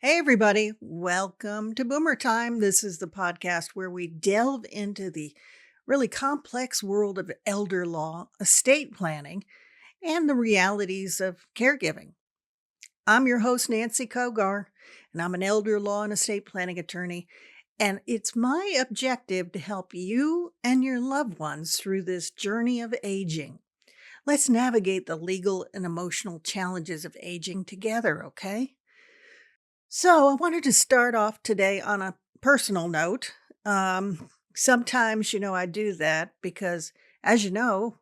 Hey, everybody. Welcome to Boomer Time. This is the podcast where we delve into the really complex world of elder law, estate planning, and the realities of caregiving. I'm your host, Nancy Cogar, and I'm an elder law and estate planning attorney. And it's my objective to help you and your loved ones through this journey of aging. Let's navigate the legal and emotional challenges of aging together, okay? So, I wanted to start off today on a personal note. Sometimes, I do that because, as you know,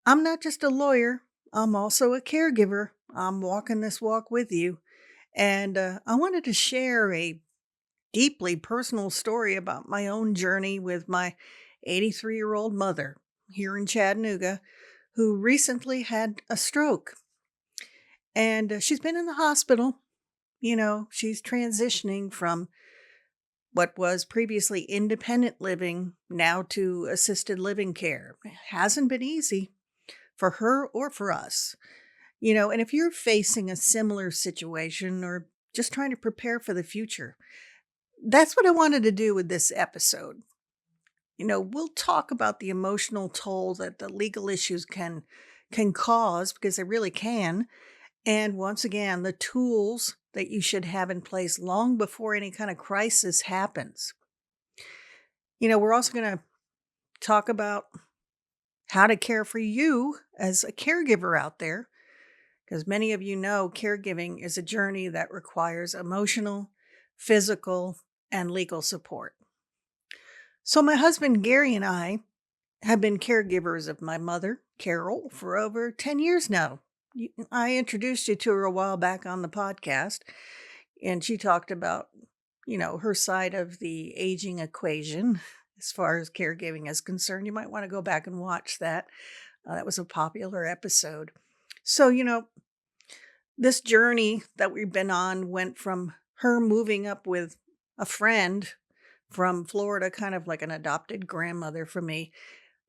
I'm not just a lawyer, I'm also a caregiver. I'm walking this walk with you. And I wanted to share a deeply personal story about my own journey with my 83-year-old mother here in Chattanooga who recently had a stroke. And she's been in the hospital. She's transitioning from what was previously independent living now to assisted living care. It hasn't been easy for her or for us. And if you're facing a similar situation or just trying to prepare for the future, that's what I wanted to do with this episode. We'll talk about the emotional toll that the legal issues can cause because they really can. And once again, the tools that you should have in place long before any kind of crisis happens. We're also going to talk about how to care for you as a caregiver out there, because many of you know caregiving is a journey that requires emotional, physical, and legal support. So, my husband Gary and I have been caregivers of my mother, Carol, for over 10 years now. I introduced you to her a while back on the podcast, and she talked about, her side of the aging equation as far as caregiving is concerned. You might want to go back and watch that. That was a popular episode. So, this journey that we've been on went from her moving up with a friend from Florida, kind of like an adopted grandmother for me.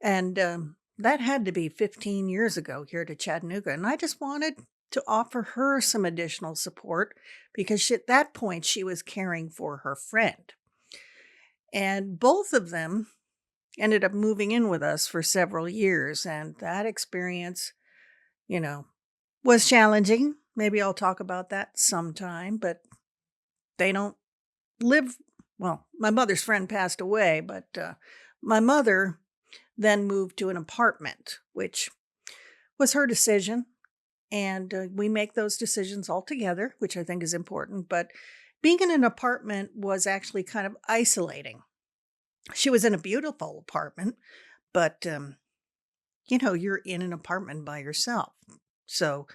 And that had to be 15 years ago here to Chattanooga. And I just wanted to offer her some additional support because at that point she was caring for her friend. And both of them ended up moving in with us for several years. And that experience, you know, was challenging. Maybe I'll talk about that sometime, but they don't live. Well, my mother's friend passed away, but my mother then moved to an apartment, which was her decision. And we make those decisions all together, which I think is important. But being in an apartment was actually kind of isolating. She was in a beautiful apartment, but you're in an apartment by yourself. So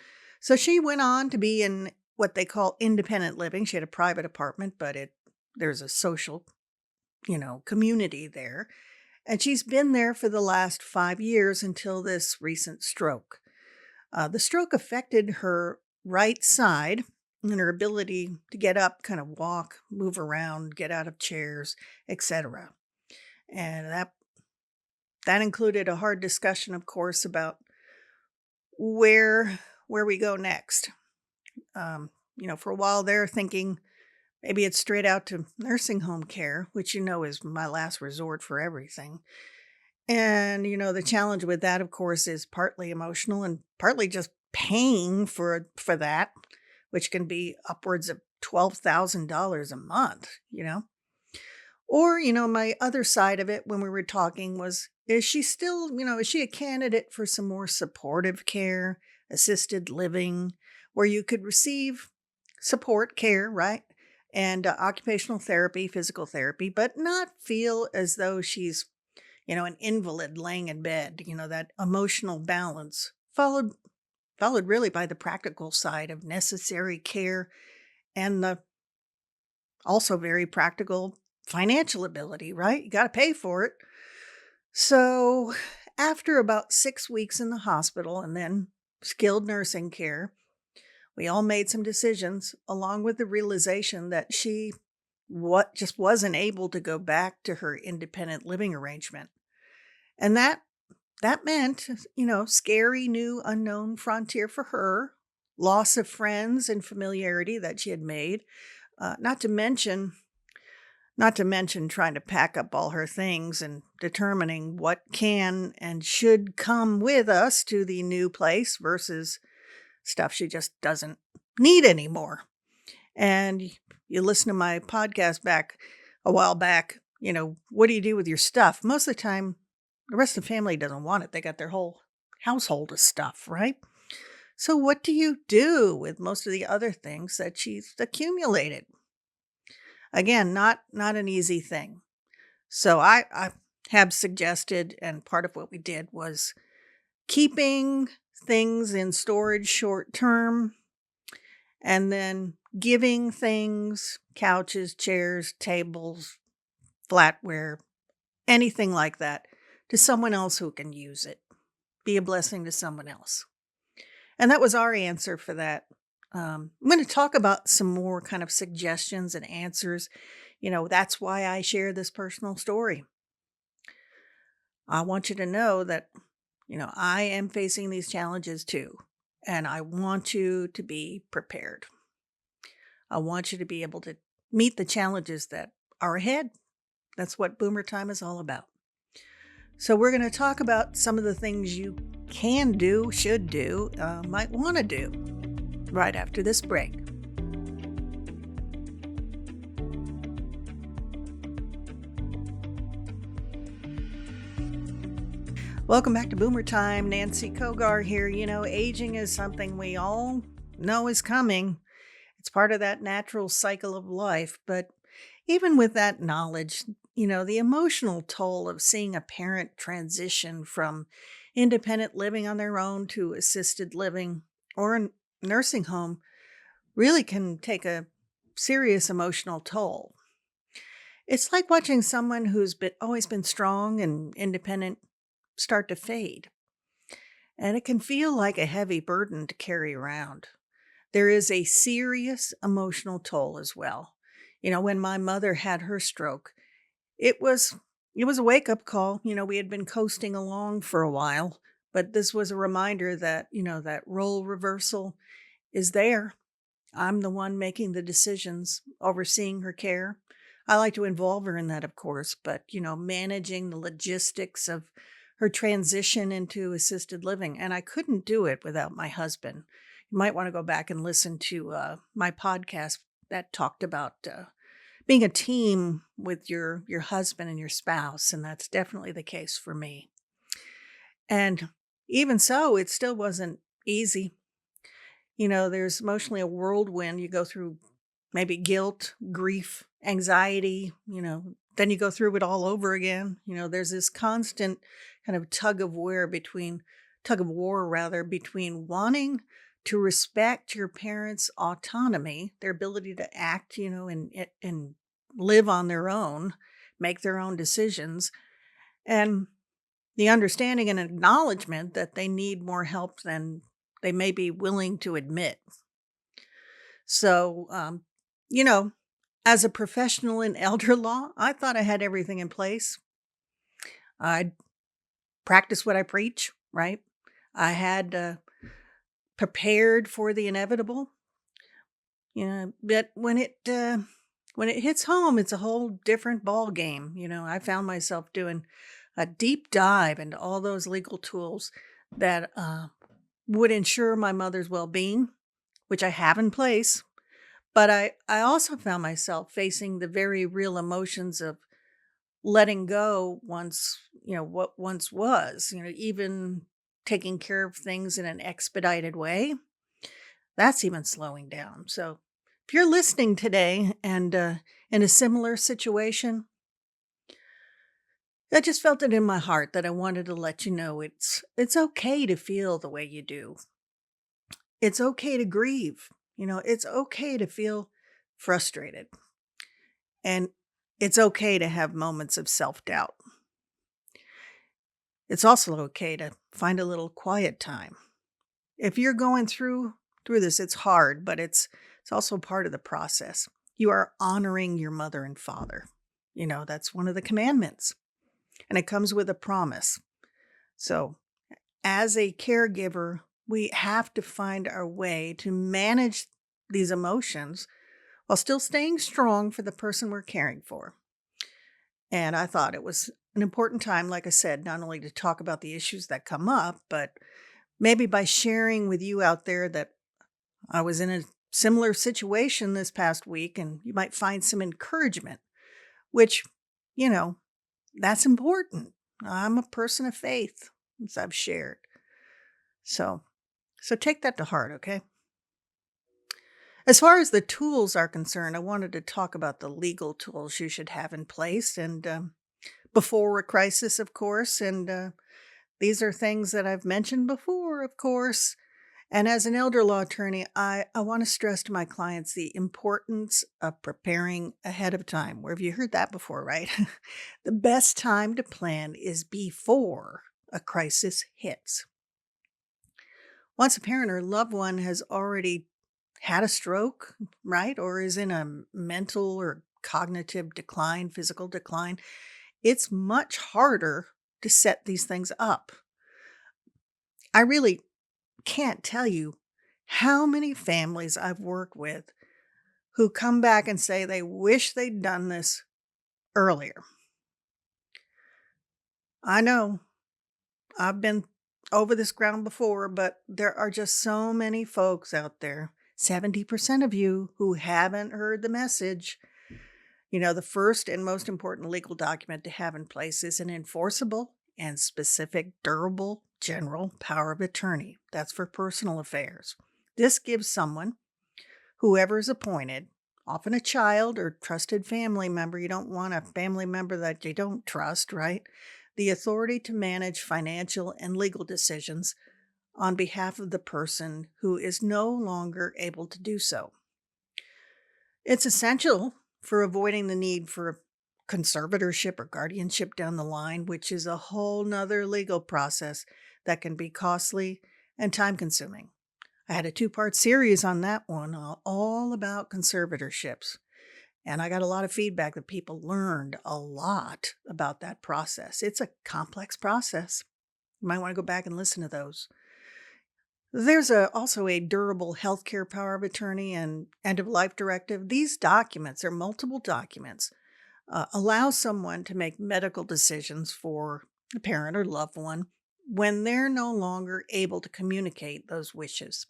she went on to be in what they call independent living. She had a private apartment, but there's a social, community there. And she's been there for the last 5 years until this recent stroke. The stroke affected her right side and her ability to get up, kind of walk, move around, get out of chairs, etc. And that included a hard discussion, of course, about where we go next. For a while there, thinking maybe it's straight out to nursing home care, which is my last resort for everything. And the challenge with that, of course, is partly emotional and partly just paying for that, which can be upwards of $12,000 a month. Or, my other side of it when we were talking was, is she still, is she a candidate for some more supportive care, assisted living, where you could receive support care, right? And occupational therapy, physical therapy, but not feel as though she's, an invalid laying in bed, that emotional balance followed really by the practical side of necessary care and the also very practical financial ability, right? You got to pay for it. So, after about 6 weeks in the hospital and then skilled nursing care, we all made some decisions along with the realization that she just wasn't able to go back to her independent living arrangement. And that meant, scary new unknown frontier for her, loss of friends and familiarity that she had made, Not to mention, not to mention trying to pack up all her things and determining what can and should come with us to the new place versus stuff she just doesn't need anymore. And you listen to my podcast back a while back, what do you do with your stuff? Most of the time, the rest of the family doesn't want it. They got their whole household of stuff, right? So what do you do with most of the other things that she's accumulated? Again, not an easy thing. So I have suggested, and part of what we did was keeping things in storage short term and then giving things, couches, chairs, tables, flatware, anything like that, to someone else who can use it. Be a blessing to someone else. And that was our answer for that. I'm going to talk about some more kind of suggestions and answers. That's why I share this personal story. I want you to know that, I am facing these challenges too. And I want you to be prepared. I want you to be able to meet the challenges that are ahead. That's what Boomer Time is all about. So we're going to talk about some of the things you can do, should do, might want to do right after this break. Welcome back to Boomer Time. Nancy Cogar here. Aging is something we all know is coming. It's part of that natural cycle of life. But even with that knowledge, the emotional toll of seeing a parent transition from independent living on their own to assisted living or a nursing home really can take a serious emotional toll. It's like watching someone who's always been strong and independent start to fade. And it can feel like a heavy burden to carry around. There is a serious emotional toll as well. When my mother had her stroke, it was a wake-up call. We had been coasting along for a while, but this was a reminder that, that role reversal is there. I'm the one making the decisions, overseeing her care. I like to involve her in that, of course, but, managing the logistics of her transition into assisted living. And I couldn't do it without my husband. You might want to go back and listen to my podcast that talked about being a team with your husband and your spouse, and that's definitely the case for me. And even so, it still wasn't easy. There's emotionally a whirlwind. You go through maybe guilt, grief, anxiety, then you go through it all over again. There's this constant kind of tug of war between wanting to respect your parents' autonomy, their ability to act, and live on their own, make their own decisions, and the understanding and acknowledgement that they need more help than they may be willing to admit. So, as a professional in elder law, I thought I had everything in place. I'd practice what I preach, right? I had prepared for the inevitable. But when it hits home, it's a whole different ball game. I found myself doing a deep dive into all those legal tools that would ensure my mother's well-being, which I have in place. But I also found myself facing the very real emotions of letting go what once was, even taking care of things in an expedited way. That's even slowing down. So if you're listening today and in a similar situation, I just felt it in my heart that I wanted to let you know it's okay to feel the way you do. It's okay to grieve. It's okay to feel frustrated. And it's okay to have moments of self-doubt. It's also okay to find a little quiet time. If you're going through this, it's hard, but it's also part of the process. You are honoring your mother and father. That's one of the commandments. And it comes with a promise. So, as a caregiver, we have to find our way to manage these emotions while still staying strong for the person we're caring for. And I thought it was an important time, like I said, not only to talk about the issues that come up, but maybe by sharing with you out there that I was in a similar situation this past week, and you might find some encouragement, which, you know, that's important. I'm a person of faith, as I've shared. So, so take that to heart, okay? As far as the tools are concerned, I wanted to talk about the legal tools you should have in place and before a crisis, of course. And these are things that I've mentioned before, of course. And as an elder law attorney, I want to stress to my clients the importance of preparing ahead of time. Where have you heard that before, right? The best time to plan is before a crisis hits. Once a parent or loved one has already had a stroke, right, or is in a mental or cognitive decline, physical decline, it's much harder to set these things up. I really can't tell you how many families I've worked with who come back and say they wish they'd done this earlier. I know I've been over this ground before, but there are just so many folks out there, 70% of you, who haven't heard the message. The first and most important legal document to have in place is an enforceable and specific durable general power of attorney. That's for personal affairs. This gives someone, whoever is appointed, often a child or trusted family member, you don't want a family member that you don't trust, right? The authority to manage financial and legal decisions on behalf of the person who is no longer able to do so. It's essential for avoiding the need for conservatorship or guardianship down the line, which is a whole nother legal process that can be costly and time consuming. I had a 2-part series on that one, all about conservatorships. And I got a lot of feedback that people learned a lot about that process. It's a complex process. You might want to go back and listen to those. There's also a durable healthcare power of attorney and end of life directive. These documents are multiple documents, allow someone to make medical decisions for a parent or loved one when they're no longer able to communicate those wishes.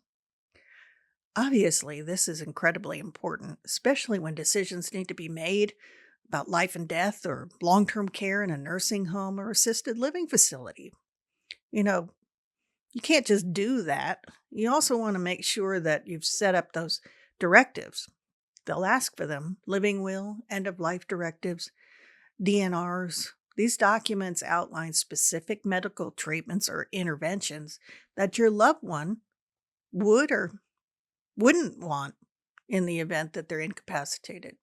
Obviously, this is incredibly important, especially when decisions need to be made about life and death or long term care in a nursing home or assisted living facility. You know, you can't just do that. You also want to make sure that you've set up those directives. They'll ask for them: living will, end of life directives, DNRs. These documents outline specific medical treatments or interventions that your loved one would or wouldn't want in the event that they're incapacitated.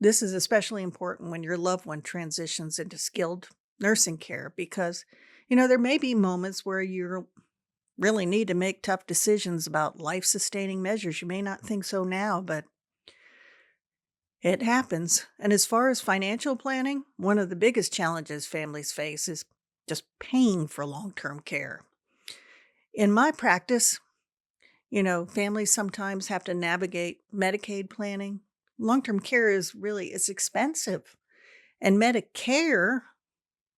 This is especially important when your loved one transitions into skilled nursing care because, there may be moments where you really need to make tough decisions about life sustaining measures. You may not think so now, but it happens. And as far as financial planning, one of the biggest challenges families face is just paying for long term care. In my practice, families sometimes have to navigate Medicaid planning. Long-term care it's expensive. And Medicare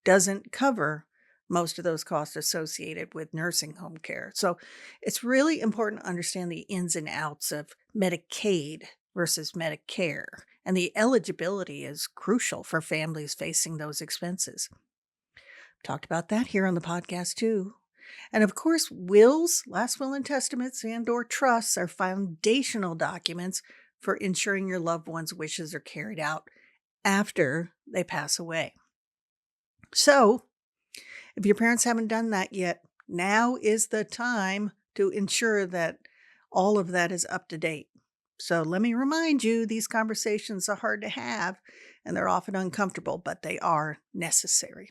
doesn't cover most of those costs associated with nursing home care. So it's really important to understand the ins and outs of Medicaid versus Medicare. And the eligibility is crucial for families facing those expenses. Talked about that here on the podcast too. And of course, wills, last will and testaments, and or trusts are foundational documents for ensuring your loved one's wishes are carried out after they pass away. So, if your parents haven't done that yet, now is the time to ensure that all of that is up to date. So let me remind you, these conversations are hard to have and they're often uncomfortable, but they are necessary.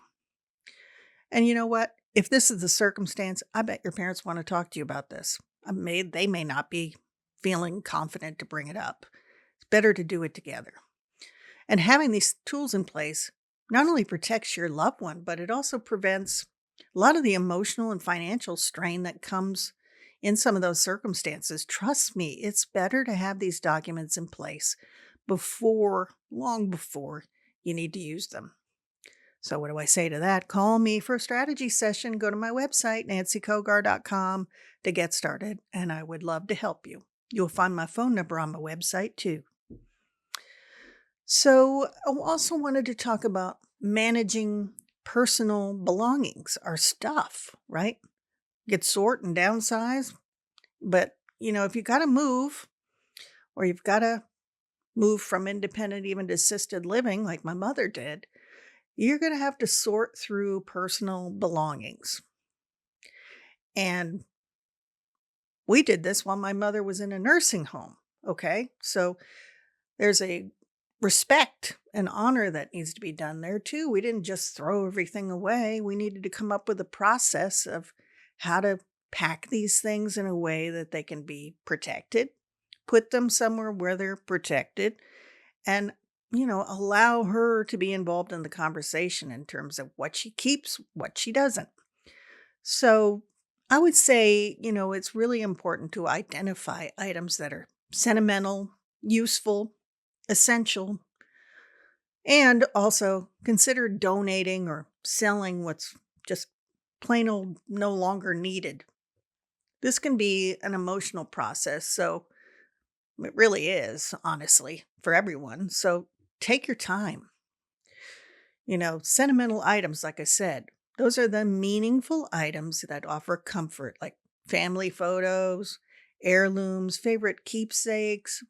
And you know what? If this is the circumstance, I bet your parents want to talk to you about this. They may not be feeling confident to bring it up. It's better to do it together. And having these tools in place not only protects your loved one, but it also prevents a lot of the emotional and financial strain that comes in some of those circumstances, trust me, it's better to have these documents in place long before you need to use them. So, what do I say to that? Call me for a strategy session. Go to my website, nancycogar.com, to get started, and I would love to help you. You'll find my phone number on my website too. So, I also wanted to talk about managing personal belongings, our stuff, right? Get sort and downsize. But, if you got to move or you've got to move from independent even to assisted living, like my mother did, you're going to have to sort through personal belongings. And we did this while my mother was in a nursing home. Okay. So there's a respect and honor that needs to be done there too. We didn't just throw everything away. We needed to come up with a process of how to pack these things in a way that they can be protected, put them somewhere where they're protected, and allow her to be involved in the conversation in terms of what she keeps, what she doesn't. So I would say, it's really important to identify items that are sentimental, useful, essential, and also consider donating or selling what's just plain old no longer needed. This can be an emotional process. So it really is, honestly, for everyone. So take your time. Sentimental items, like I said, those are the meaningful items that offer comfort, like family photos, heirlooms, favorite keepsakes,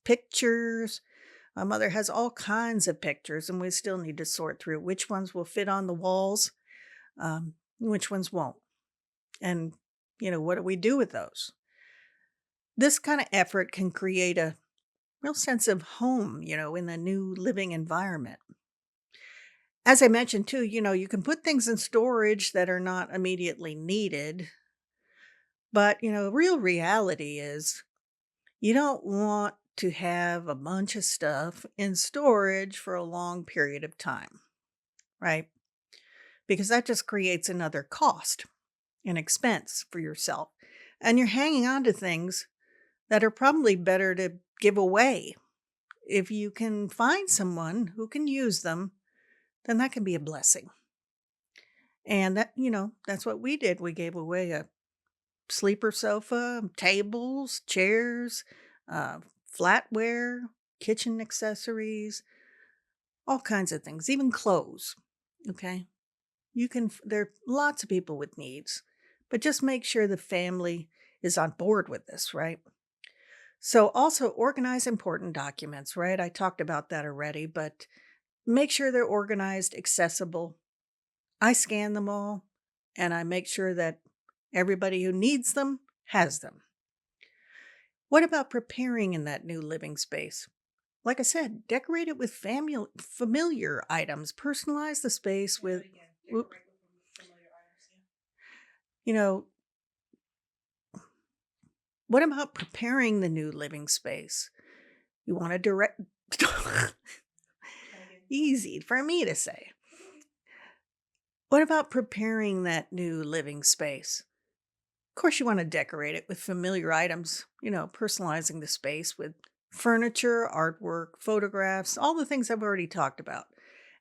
pictures. My mother has all kinds of pictures, and we still need to sort through which ones will fit on the walls, which ones won't. And, what do we do with those? This kind of effort can create a real sense of home, in the new living environment. As I mentioned too, you can put things in storage that are not immediately needed, but, real reality is you don't want to have a bunch of stuff in storage for a long period of time, right? Because that just creates another cost and expense for yourself. And you're hanging on to things that are probably better to give away. If you can find someone who can use them, then that can be a blessing. And that's what we did. We gave away a sleeper sofa, tables, chairs, uh, flatware, kitchen accessories, all kinds of things, even clothes. Okay. There are lots of people with needs, but just make sure the family is on board with this, right? So also organize important documents, right? I talked about that already, but make sure they're organized, accessible. I scan them all and I make sure that everybody who needs them has them. What about preparing in that new living space? Like I said, decorate it with familiar items. Personalize the space with, whoop, you know, what about preparing the new living space? You want to direct, easy for me to say. What about preparing that new living space? Of course, you want to decorate it with familiar items, personalizing the space with furniture, artwork, photographs, all the things I've already talked about.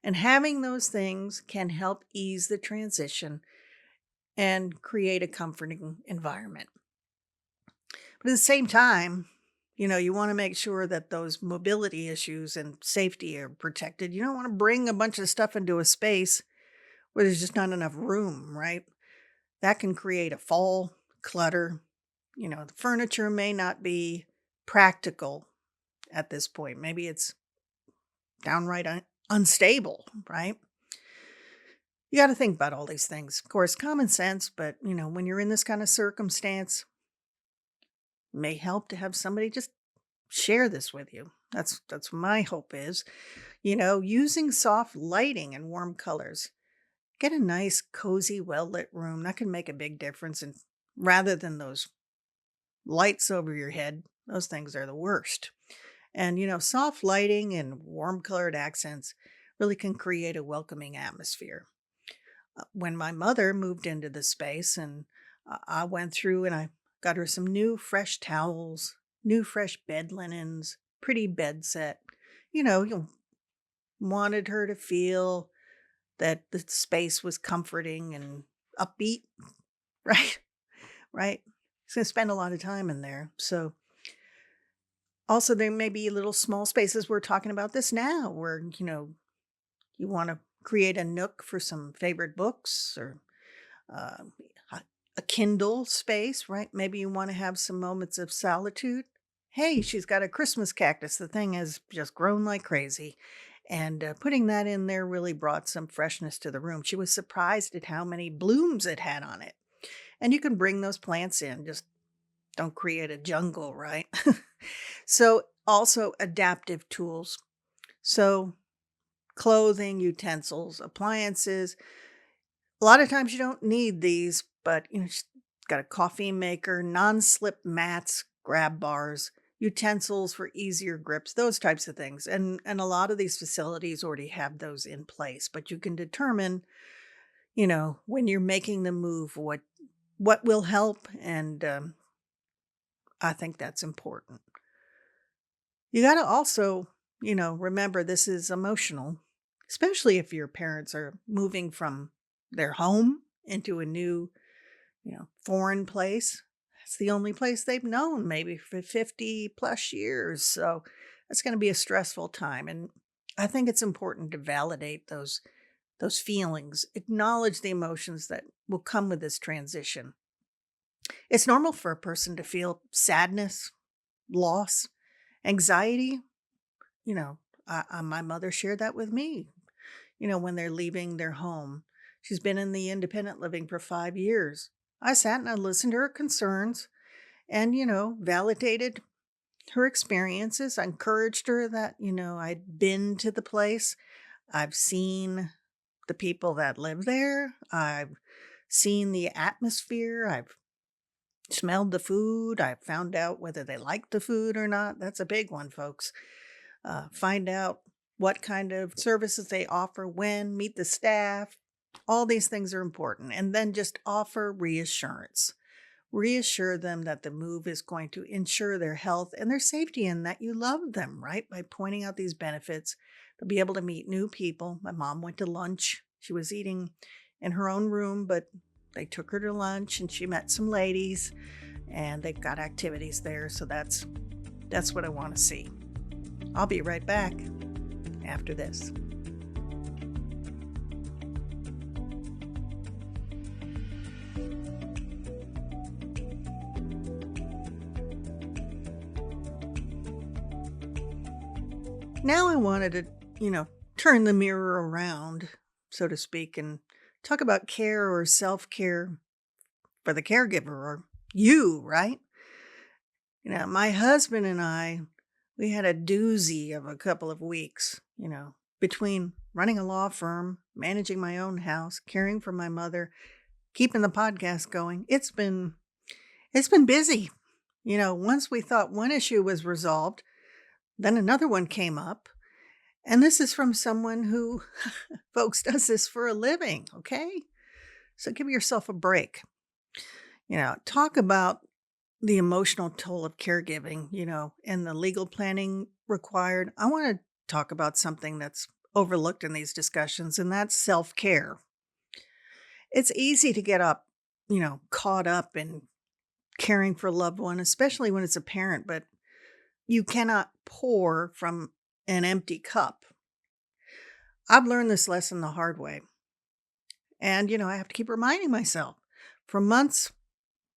And having those things can help ease the transition and create a comforting environment. But at the same time, you want to make sure that those mobility issues and safety are protected. You don't want to bring a bunch of stuff into a space where there's just not enough room, right? That can create a fall, clutter. The furniture may not be practical at this point. Maybe it's downright unstable, right? You got to think about all these things. Of course, common sense, but when you're in this kind of circumstance, it may help to have somebody just share this with you. That's what my hope is. Using soft lighting and warm colors. Get a nice, cozy, well lit room. That can make a big difference. And rather than those lights over your head, those things are the worst. And, soft lighting and warm colored accents really can create a welcoming atmosphere. When my mother moved into the space and I went through and I got her some new fresh towels, new fresh bed linens, pretty bed set. You wanted her to feel that the space was comforting and upbeat, right? Right? She's gonna spend a lot of time in there. So also there may be little small spaces. We're talking about this now where, you want to create a nook for some favorite books or uh, a Kindle space, right? Maybe you want to have some moments of solitude. Hey, she's got a Christmas cactus. The thing has just grown like crazy. And putting that in there really brought some freshness to the room. She was surprised at how many blooms it had on it. And you can bring those plants in, just don't create a jungle, right? So, also adaptive tools. So, clothing, utensils, appliances. A lot of times you don't need these, but she's got a coffee maker, non-slip mats, grab bars, utensils for easier grips, those types of things. And a lot of these facilities already have those in place, but you can determine, when you're making the move what will help, and I think that's important. You got to also, remember this is emotional, especially if your parents are moving from their home into a new, foreign place. That's the only place they've known maybe for 50 plus years. So that's going to be a stressful time. And I think it's important to validate those feelings, acknowledge the emotions that will come with this transition. It's normal for a person to feel sadness, loss, anxiety. My mother shared that with me, when they're leaving their home. She's been in the independent living for 5 years. I sat and I listened to her concerns and, validated her experiences. I encouraged her that, I'd been to the place. I've seen the people that live there. I've seen the atmosphere. I've smelled the food. I've found out whether they like the food or not. That's a big one, folks. Find out what kind of services they offer, when, meet the staff. All these things are important. And then just offer reassurance. Reassure them that the move is going to ensure their health and their safety and that you love them, right? By pointing out these benefits. They'll be able to meet new people. My mom went to lunch. She was eating in her own room, but they took her to lunch and she met some ladies and they've got activities there. So that's what I want to see. I'll be right back after this. Now I wanted to, turn the mirror around, so to speak, and talk about care or self-care for the caregiver or you, right? My husband and we had a doozy of a couple of weeks, between running a law firm, managing my own house, caring for my mother, keeping the podcast going. It's been busy. Once we thought one issue was resolved, then another one came up. And this is from someone who, folks, does this for a living, okay? So give yourself a break. Talk about the emotional toll of caregiving, and the legal planning required. I want to talk about something that's overlooked in these discussions, and that's self-care. It's easy to get caught up in caring for a loved one, especially when it's a parent, but you cannot pour from an empty cup. I've learned this lesson the hard way. And, I have to keep reminding myself for months,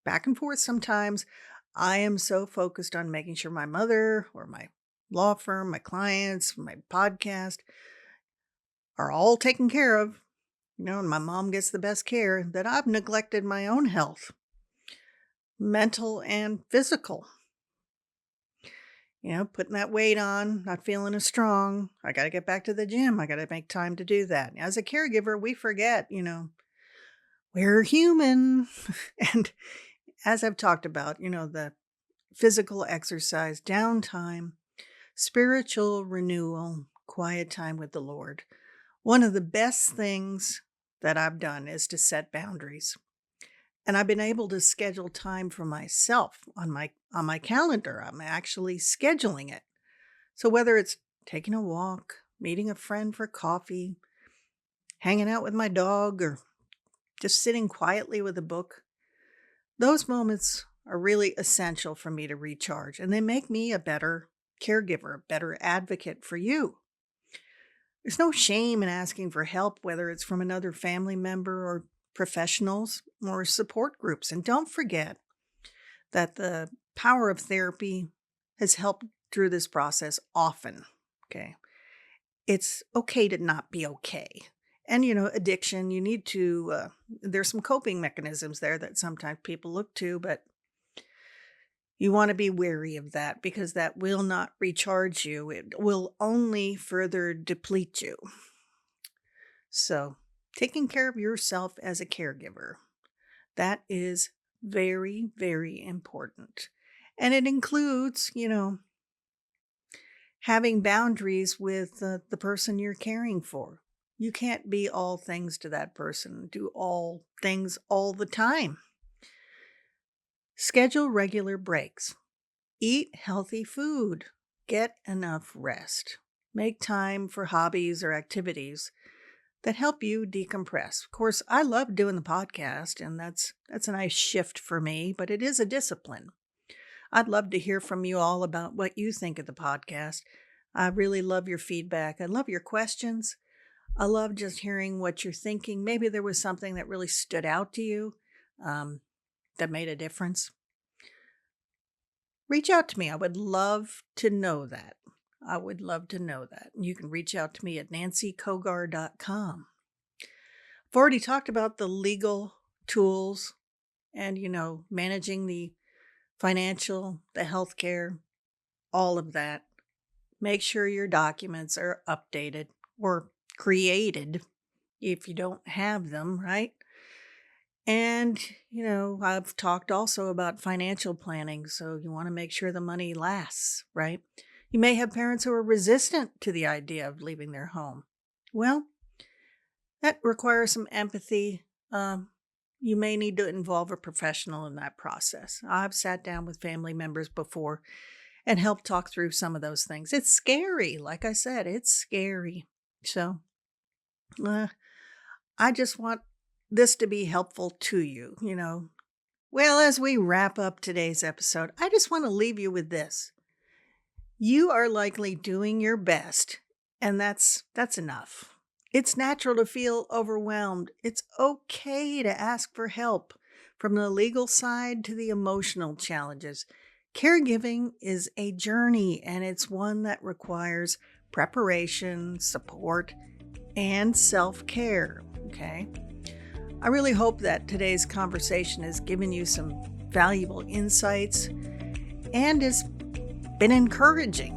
back and forth sometimes, I am so focused on making sure my mother or my law firm, my clients, my podcast are all taken care of, and my mom gets the best care, that I've neglected my own health, mental and physical. Putting that weight on, not feeling as strong. I got to get back to the gym. I got to make time to do that. As a caregiver, we forget, we're human. And as I've talked about, the physical exercise, downtime, spiritual renewal, quiet time with the Lord. One of the best things that I've done is to set boundaries. And I've been able to schedule time for myself on my calendar. I'm actually scheduling it. So whether it's taking a walk, meeting a friend for coffee, hanging out with my dog, or just sitting quietly with a book, those moments are really essential for me to recharge, and they make me a better caregiver, a better advocate for you. There's no shame in asking for help, whether it's from another family member or professionals or support groups. And don't forget that the power of therapy has helped through this process often. Okay. It's okay to not be okay. And, addiction, you need to, there's some coping mechanisms there that sometimes people look to, but you want to be wary of that because that will not recharge you. It will only further deplete you. So, taking care of yourself as a caregiver, that is very, very important. And it includes, having boundaries with the person you're caring for. You can't be all things to that person, do all things all the time. Schedule regular breaks. Eat healthy food. Get enough rest. Make time for hobbies or activities that help you decompress. Of course, I love doing the podcast, and that's a nice shift for me, but it is a discipline. I'd love to hear from you all about what you think of the podcast. I really love your feedback. I love your questions. I love just hearing what you're thinking. Maybe there was something that really stood out to you that made a difference. Reach out to me. I would love to know that. I would love to know that. You can reach out to me at nancycogar.com. I've already talked about the legal tools and, managing the financial, the healthcare, all of that. Make sure your documents are updated or created if you don't have them, right? And, I've talked also about financial planning. So you want to make sure the money lasts, right? You may have parents who are resistant to the idea of leaving their home. Well, that requires some empathy. You may need to involve a professional in that process. I've sat down with family members before and helped talk through some of those things. It's scary. Like I said, it's scary. So I just want this to be helpful to you, Well, as we wrap up today's episode, I just want to leave you with this. You are likely doing your best, and that's enough. It's natural to feel overwhelmed. It's okay to ask for help, from the legal side to the emotional challenges. Caregiving is a journey, and it's one that requires preparation, support, and self-care, okay? I really hope that today's conversation has given you some valuable insights and has been encouraging.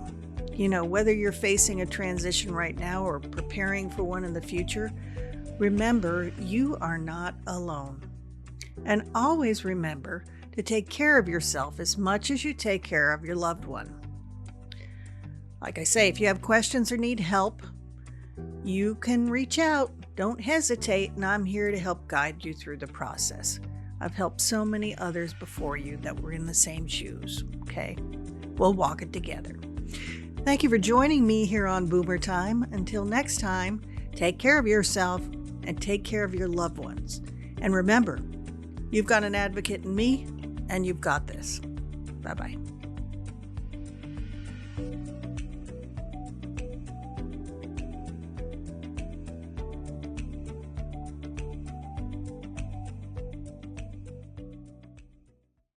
Whether you're facing a transition right now or preparing for one in the future, remember you are not alone. And always remember to take care of yourself as much as you take care of your loved one. Like I say, if you have questions or need help, you can reach out. Don't hesitate, and I'm here to help guide you through the process. I've helped so many others before you that were in the same shoes, okay? We'll walk it together. Thank you for joining me here on Boomer Time. Until next time, take care of yourself and take care of your loved ones. And remember, you've got an advocate in me, and you've got this. Bye-bye.